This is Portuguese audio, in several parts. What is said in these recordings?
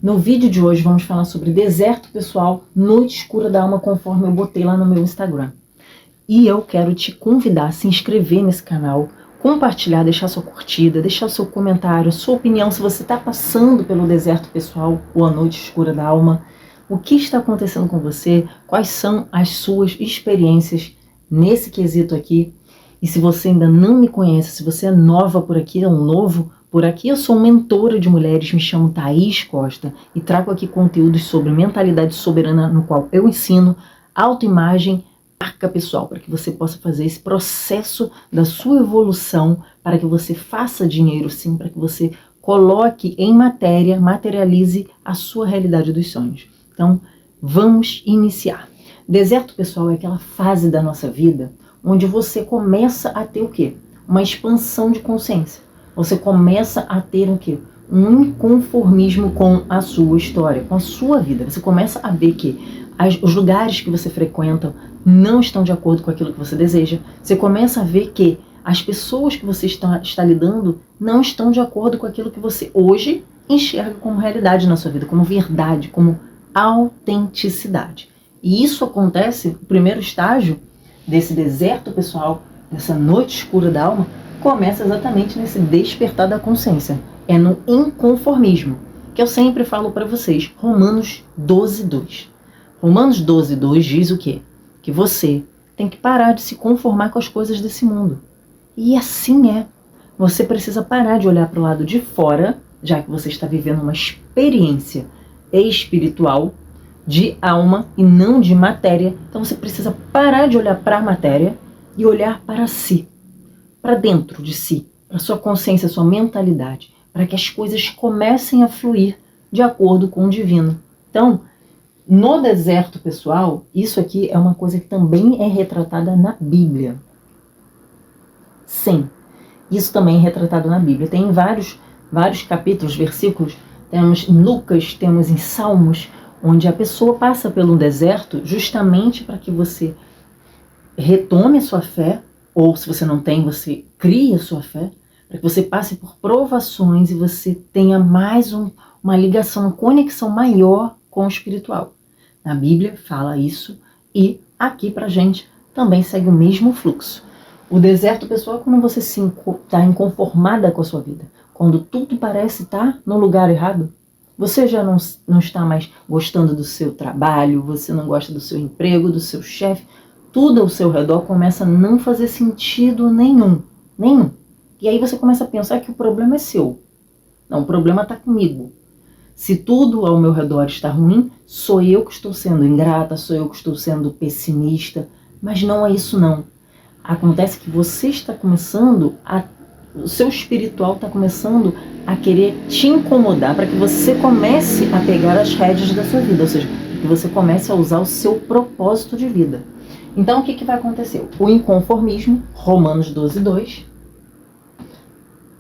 No vídeo de hoje vamos falar sobre deserto pessoal, noite escura da alma, conforme eu botei lá no meu Instagram. E eu quero te convidar a se inscrever nesse canal, compartilhar, deixar sua curtida, deixar o seu comentário, sua opinião, se você está passando pelo deserto pessoal ou a noite escura da alma, o que está acontecendo com você, quais são as suas experiências nesse quesito aqui. E se você ainda não me conhece, se você é nova por aqui, é um novo por aqui, eu sou mentora de mulheres, me chamo Thaís Costa e trago aqui conteúdos sobre mentalidade soberana, no qual eu ensino autoimagem, marca pessoal, para que você possa fazer esse processo da sua evolução, para que você faça dinheiro sim, para que você coloque em matéria, materialize a sua realidade dos sonhos. Então, vamos iniciar. Deserto pessoal é aquela fase da nossa vida onde você começa a ter o quê? Uma expansão de consciência. Você começa a ter o quê? Um inconformismo com a sua história, com a sua vida. Você começa a ver que os lugares que você frequenta não estão de acordo com aquilo que você deseja. Você começa a ver que as pessoas que você está lidando não estão de acordo com aquilo que você hoje enxerga como realidade na sua vida, como verdade, como autenticidade. E isso acontece, o primeiro estágio desse deserto pessoal, dessa noite escura da alma, começa exatamente nesse despertar da consciência. É no inconformismo, que eu sempre falo para vocês, Romanos 12:2. Romanos 12:2 diz o quê? Que você tem que parar de se conformar com as coisas desse mundo. E assim é. Você precisa parar de olhar para o lado de fora, já que você está vivendo uma experiência espiritual, de alma e não de matéria. Então você precisa parar de olhar para a matéria e olhar para si, para dentro de si, para sua consciência, sua mentalidade, para que as coisas comecem a fluir de acordo com o divino. Então, no deserto pessoal, isso aqui é uma coisa que também é retratada na Bíblia. Sim, isso também é retratado na Bíblia. Tem vários capítulos, versículos, temos em Lucas, temos em Salmos, onde a pessoa passa pelo deserto justamente para que você retome a sua fé, ou se você não tem, você crie a sua fé, para que você passe por provações e você tenha mais uma ligação, uma conexão maior com o espiritual. Na Bíblia fala isso e aqui pra gente também segue o mesmo fluxo. O deserto pessoal é quando você está inconformada com a sua vida, quando tudo parece estar no lugar errado. Você já não está mais gostando do seu trabalho, você não gosta do seu emprego, do seu chefe, tudo ao seu redor começa a não fazer sentido nenhum. E aí você começa a pensar que o problema é seu. Não, o problema está comigo. Se tudo ao meu redor está ruim, sou eu que estou sendo ingrata, sou eu que estou sendo pessimista, mas não é isso não. Acontece que você está começando o seu espiritual está começando a querer te incomodar para que você comece a pegar as rédeas da sua vida, ou seja, que você comece a usar o seu propósito de vida. Então o que vai acontecer? O inconformismo, Romanos 12:2,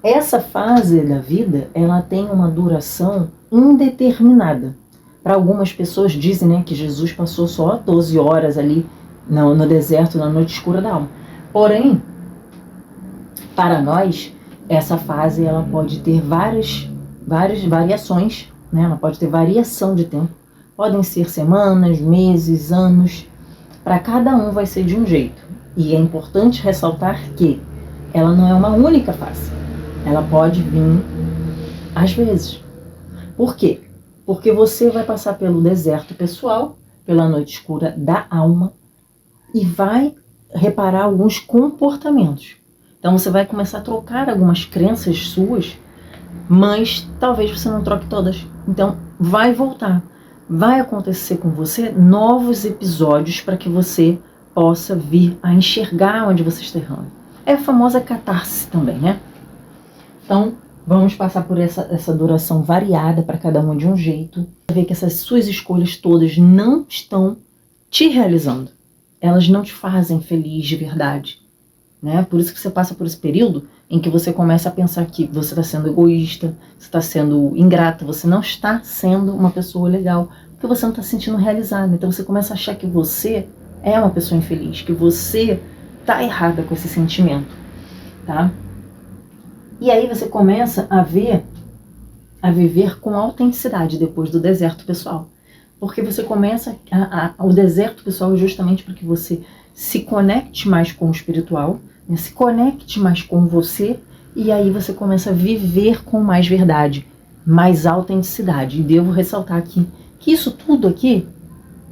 essa fase da vida, ela tem uma duração indeterminada. Para algumas pessoas dizem, né, que Jesus passou só 12 horas ali no deserto, na noite escura da alma. Porém, para nós, essa fase ela pode ter várias variações, né? Ela pode ter variação de tempo. Podem ser semanas, meses, anos. Para cada um vai ser de um jeito. E é importante ressaltar que ela não é uma única fase. Ela pode vir às vezes. Por quê? Porque você vai passar pelo deserto pessoal, pela noite escura da alma e vai reparar alguns comportamentos. Então você vai começar a trocar algumas crenças suas, mas talvez você não troque todas. Então vai voltar. Vai acontecer com você novos episódios para que você possa vir a enxergar onde você está errando. É a famosa catarse também, né? Então vamos passar por essa duração variada para cada um de um jeito. Ver que essas suas escolhas todas não estão te realizando. Elas não te fazem feliz de verdade. Né? Por isso que você passa por esse período em que você começa a pensar que você está sendo egoísta, você está sendo ingrata, você não está sendo uma pessoa legal, porque você não está se sentindo realizada. Então você começa a achar que você é uma pessoa infeliz, que você está errada com esse sentimento. Tá? E aí você começa a ver a viver com autenticidade depois do deserto pessoal. Porque você começa, o deserto pessoal é justamente para que você se conecte mais com o espiritual, né, se conecte mais com você, e aí você começa a viver com mais verdade, mais autenticidade. E devo ressaltar aqui que isso tudo aqui,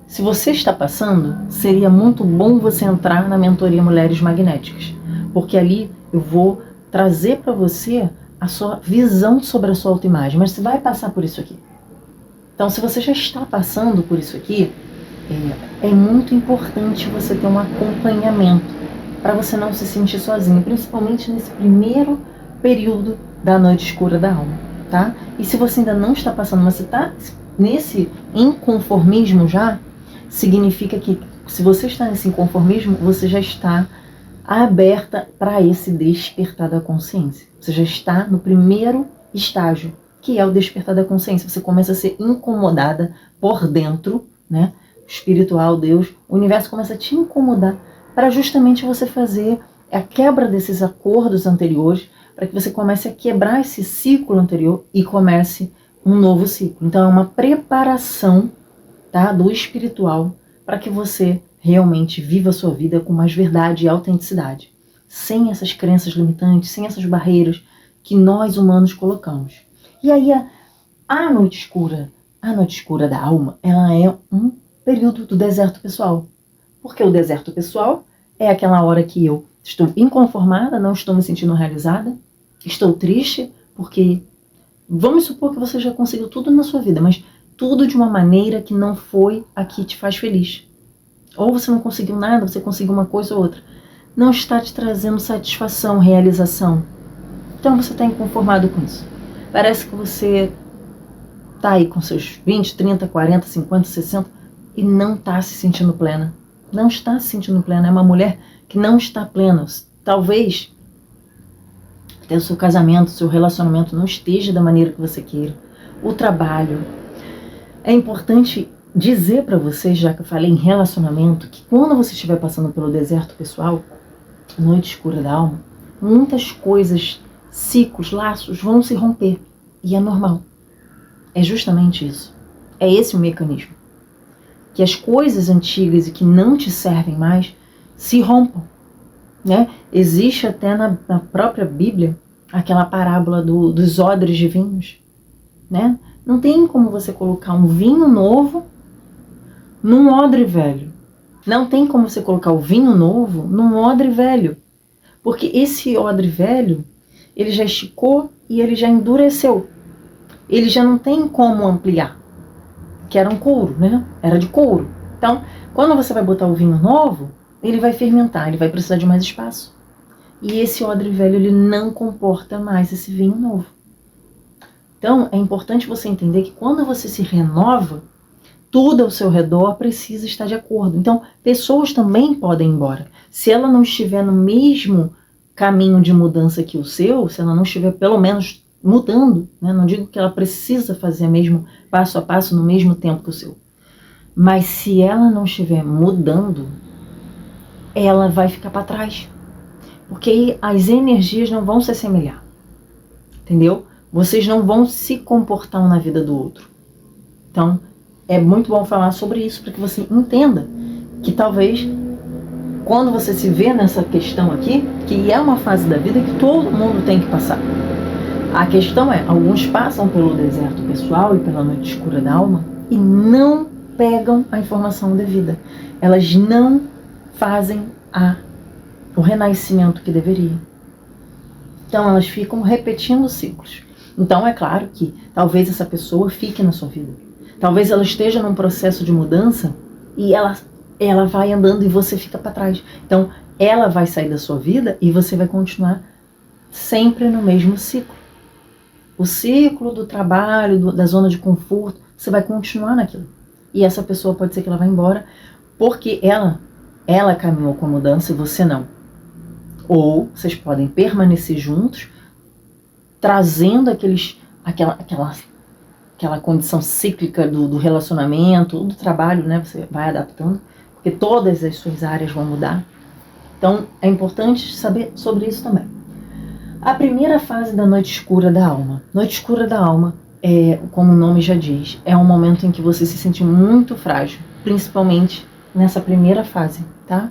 se você está passando, seria muito bom você entrar na mentoria Mulheres Magnéticas, porque ali eu vou trazer para você a sua visão sobre a sua autoimagem, mas você vai passar por isso aqui. Então, se você já está passando por isso aqui, é muito importante você ter um acompanhamento para você não se sentir sozinho, principalmente nesse primeiro período da noite escura da alma, tá? E se você ainda não está passando, mas você está nesse inconformismo já, significa que se você está nesse inconformismo, você já está aberta para esse despertar da consciência. Você já está no primeiro estágio, que é o despertar da consciência. Você começa a ser incomodada por dentro, né? O espiritual, Deus, o universo começa a te incomodar para justamente você fazer a quebra desses acordos anteriores, para que você comece a quebrar esse ciclo anterior e comece um novo ciclo. Então é uma preparação, tá, do espiritual para que você realmente viva a sua vida com mais verdade e autenticidade, sem essas crenças limitantes, sem essas barreiras que nós humanos colocamos. E aí a noite escura da alma, ela é um período do deserto pessoal. Porque o deserto pessoal é aquela hora que eu estou inconformada, não estou me sentindo realizada, estou triste, porque vamos supor que você já conseguiu tudo na sua vida, mas tudo de uma maneira que não foi a que te faz feliz. Ou você não conseguiu nada, você conseguiu uma coisa ou outra. Não está te trazendo satisfação, realização. Então você está inconformado com isso. Parece que você está aí com seus 20, 30, 40, 50, 60 e não está se sentindo plena. Não está se sentindo plena. É uma mulher que não está plena. Talvez até o seu casamento, o seu relacionamento não esteja da maneira que você queira. O trabalho. É importante dizer para você, já que eu falei em relacionamento, que quando você estiver passando pelo deserto pessoal, noite escura da alma, muitas coisas, ciclos, laços vão se romper. E é normal. É justamente isso. É esse o mecanismo. Que as coisas antigas e que não te servem mais se rompam. Né? Existe até na própria Bíblia aquela parábola dos odres de vinhos. Né? Não tem como você colocar um vinho novo num odre velho. Não tem como você colocar o vinho novo num odre velho. Porque esse odre velho, ele já esticou e ele já endureceu. Ele já não tem como ampliar. Que era um couro, né? Era de couro. Então, quando você vai botar o vinho novo, ele vai fermentar, ele vai precisar de mais espaço. E esse odre velho, ele não comporta mais esse vinho novo. Então, é importante você entender que quando você se renova, tudo ao seu redor precisa estar de acordo. Então, pessoas também podem ir embora. Se ela não estiver no mesmo caminho de mudança que o seu, se ela não estiver pelo menos mudando, né? Não digo que ela precisa fazer mesmo passo a passo no mesmo tempo que o seu. Mas se ela não estiver mudando, ela vai ficar para trás. Porque aí as energias não vão se assemelhar. Entendeu? Vocês não vão se comportar um na vida do outro. Então, é muito bom falar sobre isso para que você entenda que talvez quando você se vê nessa questão aqui, que é uma fase da vida que todo mundo tem que passar. A questão é, alguns passam pelo deserto pessoal e pela noite escura da alma e não pegam a informação devida. Elas não fazem o renascimento que deveria. Então elas ficam repetindo ciclos. Então é claro que talvez essa pessoa fique na sua vida. Talvez ela esteja num processo de mudança e ela vai andando e você fica para trás. Então ela vai sair da sua vida e você vai continuar sempre no mesmo ciclo. O ciclo do trabalho, da zona de conforto, você vai continuar naquilo. E essa pessoa pode ser que ela vá embora porque ela caminhou com a mudança e você não. Ou vocês podem permanecer juntos, trazendo aquela condição cíclica do relacionamento, do trabalho, né? Você vai adaptando, porque todas as suas áreas vão mudar. Então, é importante saber sobre isso também. A primeira fase da noite escura da alma. Noite escura da alma como o nome já diz, é um momento em que você se sente muito frágil, principalmente nessa primeira fase, tá?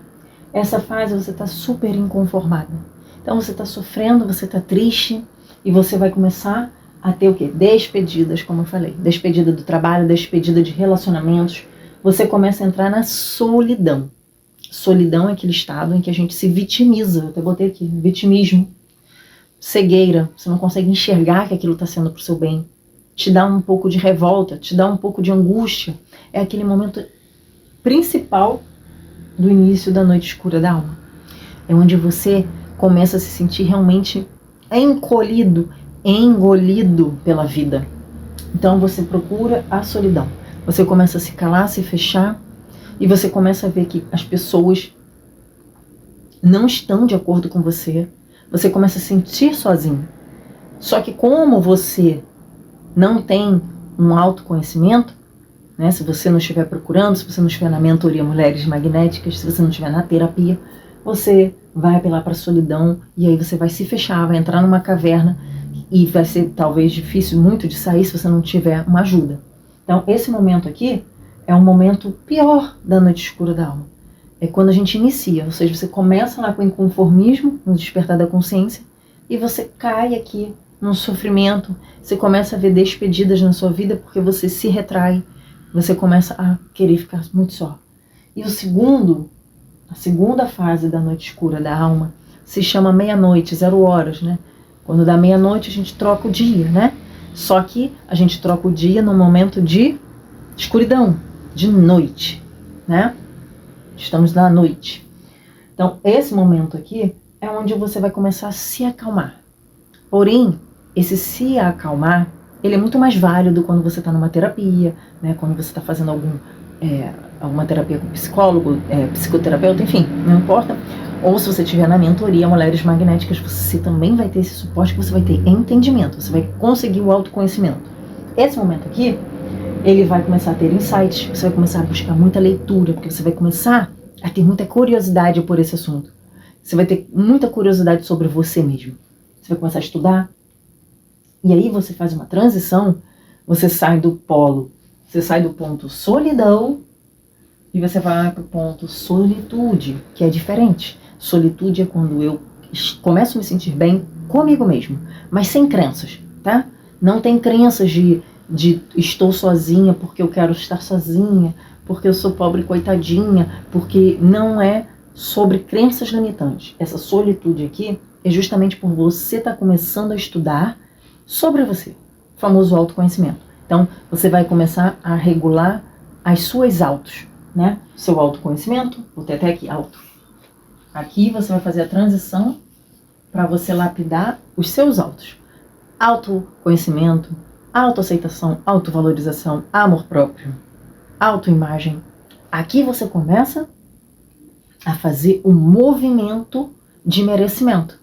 Essa fase você está super inconformada. Então você está sofrendo, você está triste e você vai começar a ter o quê? Despedidas, como eu falei. Despedida do trabalho, despedida de relacionamentos. Você começa a entrar na solidão. Solidão é aquele estado em que a gente se vitimiza. Eu até botei aqui, vitimismo. Cegueira, você não consegue enxergar que aquilo está sendo para o seu bem. Te dá um pouco de revolta, te dá um pouco de angústia. É aquele momento principal do início da noite escura da alma. É onde você começa a se sentir realmente encolhido, engolido pela vida. Então você procura a solidão. Você começa a se calar, se fechar, e você começa a ver que as pessoas não estão de acordo com você. Você começa a se sentir sozinho. Só que como você não tem um autoconhecimento, né, se você não estiver procurando, se você não estiver na mentoria Mulheres Magnéticas, se você não estiver na terapia, você vai apelar para a solidão e aí você vai se fechar, vai entrar numa caverna e vai ser talvez difícil muito de sair se você não tiver uma ajuda. Então esse momento aqui é um momento pior da noite escura da alma. É quando a gente inicia, ou seja, você começa lá com o inconformismo, no despertar da consciência, e você cai aqui num sofrimento, você começa a ver despedidas na sua vida porque você se retrai, você começa a querer ficar muito só. E a segunda fase da noite escura da alma se chama meia-noite, 0 horas, né? Quando dá meia-noite a gente troca o dia, né? Só que a gente troca o dia num momento de escuridão, de noite, né? Estamos na noite. Então, esse momento aqui é onde você vai começar a se acalmar. Porém, esse se acalmar, ele é muito mais válido quando você está numa terapia, né? Quando você está fazendo alguma terapia com psicólogo, psicoterapeuta, enfim, não importa. Ou se você estiver na mentoria Mulheres Magnéticas, você também vai ter esse suporte, que você vai ter entendimento, você vai conseguir o autoconhecimento. Esse momento aqui, ele vai começar a ter insights, você vai começar a buscar muita leitura, porque você vai começar a ter muita curiosidade por esse assunto. Você vai ter muita curiosidade sobre você mesmo. Você vai começar a estudar. E aí você faz uma transição, você sai do ponto solidão e você vai para o ponto solitude, que é diferente. Solitude é quando eu começo a me sentir bem comigo mesmo, mas sem crenças, tá? Não tem crenças de estou sozinha porque eu quero estar sozinha, porque eu sou pobre coitadinha, porque não é sobre crenças limitantes. Essa solitude aqui é justamente por você estar começando a estudar sobre você, o famoso autoconhecimento. Então, você vai começar a regular as suas autos, né? Seu autoconhecimento, vou ter até aqui, auto. Aqui você vai fazer a transição para você lapidar os seus autos. Autoconhecimento, autoaceitação, autovalorização, amor próprio, autoimagem. Aqui você começa a fazer um movimento de merecimento.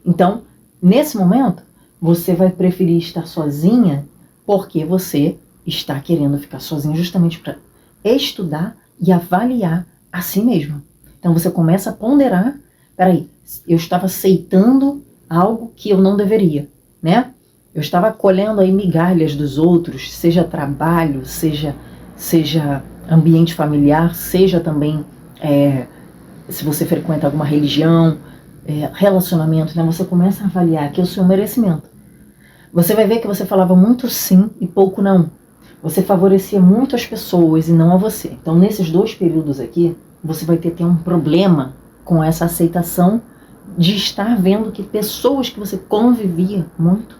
Então, nesse momento, você vai preferir estar sozinha porque você está querendo ficar sozinha justamente para estudar e avaliar a si mesma. Então você começa a ponderar, peraí, eu estava aceitando algo que eu não deveria, né? Eu estava colhendo aí migalhas dos outros, seja trabalho, seja ambiente familiar, seja também se você frequenta alguma religião, relacionamento, né? Você começa a avaliar que é o seu merecimento. Você vai ver que você falava muito sim e pouco não. Você favorecia muito as pessoas e não a você. Então, nesses 2 períodos aqui, você vai ter um problema com essa aceitação de estar vendo que pessoas que você convivia muito,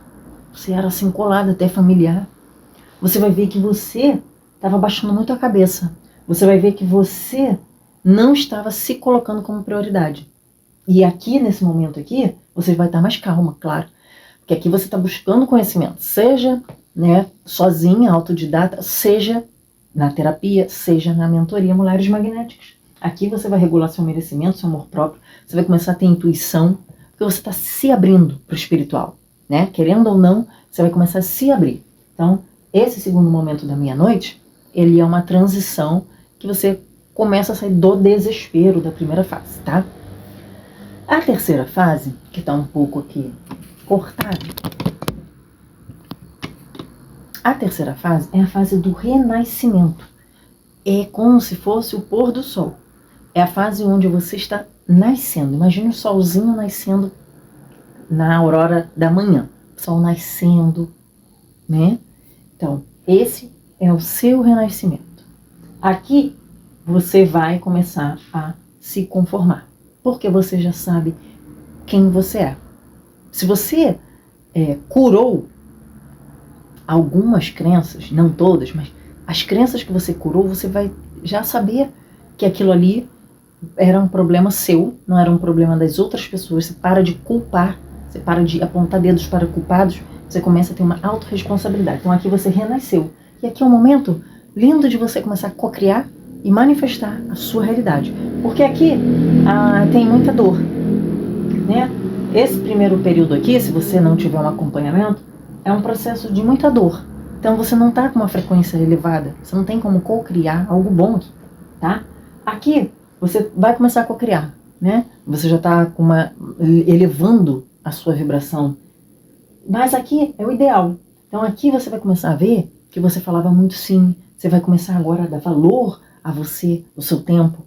você era assim colado, até familiar, você vai ver que você estava baixando muito a cabeça. Você vai ver que você não estava se colocando como prioridade. E aqui, nesse momento aqui, você vai estar mais calma, claro. Porque aqui você está buscando conhecimento, seja sozinha, autodidata, seja na terapia, seja na mentoria Mulheres Magnéticas. Aqui você vai regular seu merecimento, seu amor próprio, você vai começar a ter intuição, porque você está se abrindo para o espiritual, né? Querendo ou não, você vai começar a se abrir. Então, esse segundo momento da meia-noite, ele é uma transição que você começa a sair do desespero da primeira fase, tá? A terceira fase, que está um pouco aqui cortada, A terceira fase é a fase do renascimento. É como se fosse o pôr do sol. É a fase onde você está nascendo. Imagine o solzinho nascendo na aurora da manhã. O sol nascendo, né? Então, esse é o seu renascimento. Aqui você vai começar a se conformar, porque você já sabe quem você é. Se você curou algumas crenças, não todas, mas as crenças que você curou, você vai já saber que aquilo ali era um problema seu, não era um problema das outras pessoas. Você para de culpar, você para de apontar dedos para culpados, você começa a ter uma autorresponsabilidade. Então aqui você renasceu. E aqui é um momento lindo de você começar a cocriar e manifestar a sua realidade. Porque aqui tem muita dor, né? Esse primeiro período aqui, se você não tiver um acompanhamento, é um processo de muita dor. Então você não está com uma frequência elevada, você não tem como cocriar algo bom aqui, tá? Aqui você vai começar a cocriar, né? Você já está elevando a sua vibração. Mas aqui é o ideal. Então aqui você vai começar a ver que você falava muito sim. Você vai começar agora a dar valor a você, o seu tempo,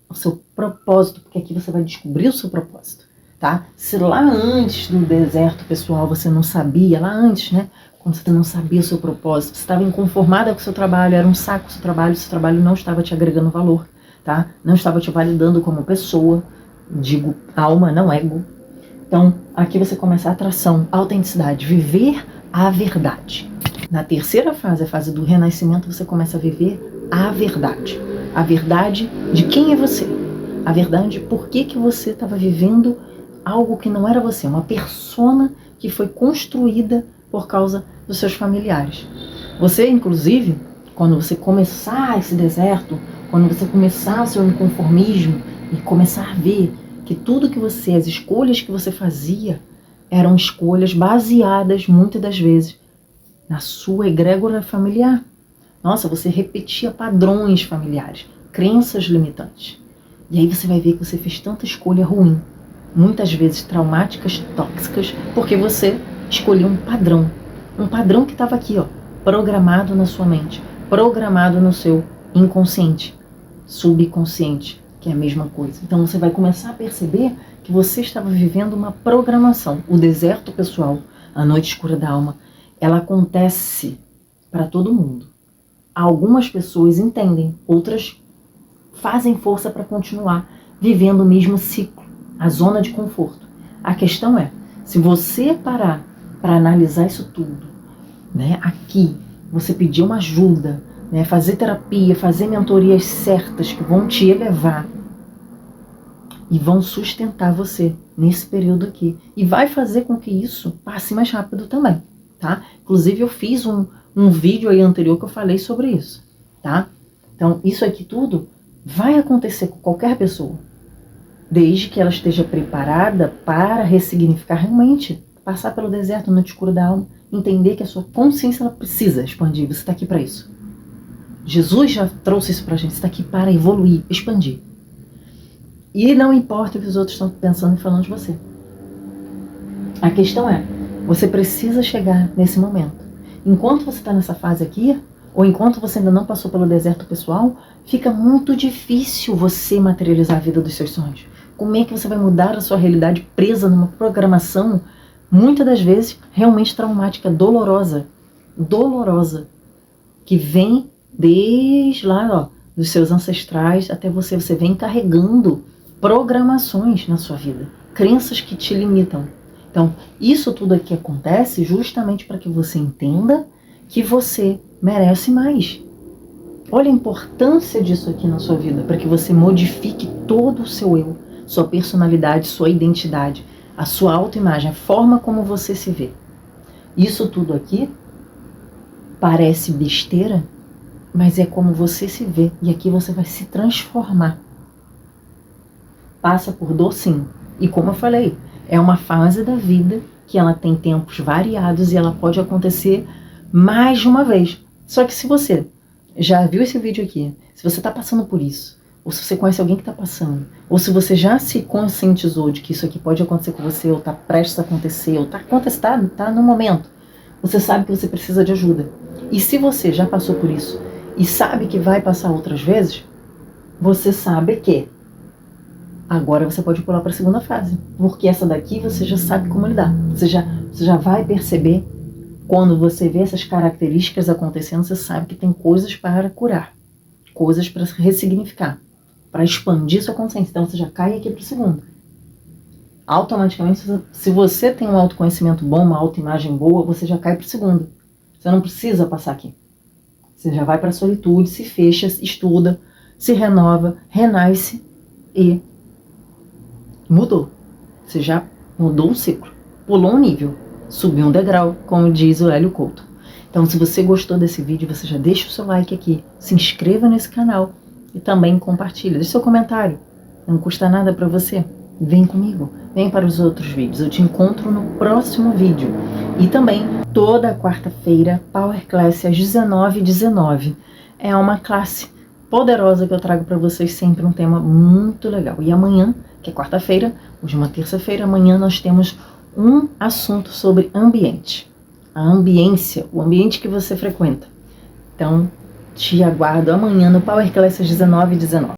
o seu propósito, porque aqui você vai descobrir o seu propósito, tá? Se lá antes do deserto, pessoal, você não sabia, lá antes, né? Quando você não sabia o seu propósito, você estava inconformada com o seu trabalho, era um saco o seu trabalho não estava te agregando valor, tá? Não estava te validando como pessoa, digo alma, não ego. Então, aqui você começa a atração, a autenticidade, viver a verdade. Na terceira fase, a fase do renascimento, você começa a viver a verdade. A verdade de quem é você. A verdade de por que você estava vivendo algo que não era você. Uma persona que foi construída por causa dos seus familiares. Você, inclusive, quando você começar esse deserto, quando você começar o seu inconformismo e começar a ver que tudo que você, as escolhas que você fazia, eram escolhas baseadas, muitas das vezes, na sua egrégora familiar. Nossa, você repetia padrões familiares, crenças limitantes. E aí você vai ver que você fez tanta escolha ruim, muitas vezes traumáticas, tóxicas, porque você escolheu um padrão que estava aqui, ó, programado na sua mente, programado no seu inconsciente, subconsciente, que é a mesma coisa. Então você vai começar a perceber que você estava vivendo uma programação. O deserto pessoal, a noite escura da alma, ela acontece para todo mundo. Algumas pessoas entendem, outras fazem força para continuar vivendo o mesmo ciclo, a zona de conforto. A questão é, se você parar para analisar isso tudo, né, aqui, você pedir uma ajuda, né, fazer terapia, fazer mentorias certas que vão te elevar e vão sustentar você nesse período aqui. E vai fazer com que isso passe mais rápido também, tá? Inclusive eu fiz um vídeo aí anterior que eu falei sobre isso, tá? Então isso aqui tudo vai acontecer com qualquer pessoa, desde que ela esteja preparada para ressignificar realmente, passar pelo deserto no escuro da alma, entender que a sua consciência ela precisa expandir, você está aqui para isso. Jesus já trouxe isso pra gente, você está aqui para evoluir, expandir. E não importa o que os outros estão pensando e falando de você. A questão é, você precisa chegar nesse momento. Enquanto você está nessa fase aqui, ou enquanto você ainda não passou pelo deserto pessoal, fica muito difícil você materializar a vida dos seus sonhos. Como é que você vai mudar a sua realidade presa numa programação, muitas das vezes, realmente traumática, dolorosa, que vem desde lá, ó, dos seus ancestrais até você. Você vem carregando programações na sua vida, crenças que te limitam. Então, isso tudo aqui acontece justamente para que você entenda que você merece mais. Olha a importância disso aqui na sua vida, para que você modifique todo o seu eu, sua personalidade, sua identidade, a sua autoimagem, a forma como você se vê. Isso tudo aqui parece besteira, mas é como você se vê, e aqui você vai se transformar. Passa por dor sim, e como eu falei, é uma fase da vida que ela tem tempos variados e ela pode acontecer mais de uma vez. Só que se você já viu esse vídeo aqui, se você está passando por isso, ou se você conhece alguém que está passando, ou se você já se conscientizou de que isso aqui pode acontecer com você, ou está prestes a acontecer, ou está acontecendo, está no momento, você sabe que você precisa de ajuda. E se você já passou por isso e sabe que vai passar outras vezes, você sabe que agora você pode pular para a segunda fase, porque essa daqui você já sabe como lidar. Você já vai perceber, quando você vê essas características acontecendo, você sabe que tem coisas para curar, coisas para ressignificar, para expandir sua consciência. Então você já cai aqui para o segundo. Automaticamente, se você tem um autoconhecimento bom, uma autoimagem boa, você já cai para o segundo. Você não precisa passar aqui. Você já vai para a solitude, se fecha, estuda, se renova, renasce e mudou. Você já mudou um ciclo, pulou um nível, subiu um degrau, como diz o Hélio Couto. Então, se você gostou desse vídeo, você já deixa o seu like aqui, se inscreva nesse canal e também compartilha. Deixe seu comentário, não custa nada para você. Vem comigo, vem para os outros vídeos. Eu te encontro no próximo vídeo. E também, toda quarta-feira, Power Class às 19h19. É uma classe poderosa que eu trago para vocês sempre um tema muito legal. E amanhã, que é quarta-feira, hoje é uma terça-feira, amanhã nós temos um assunto sobre ambiente. A ambiência, o ambiente que você frequenta. Então, te aguardo amanhã no Power Class às 19h19.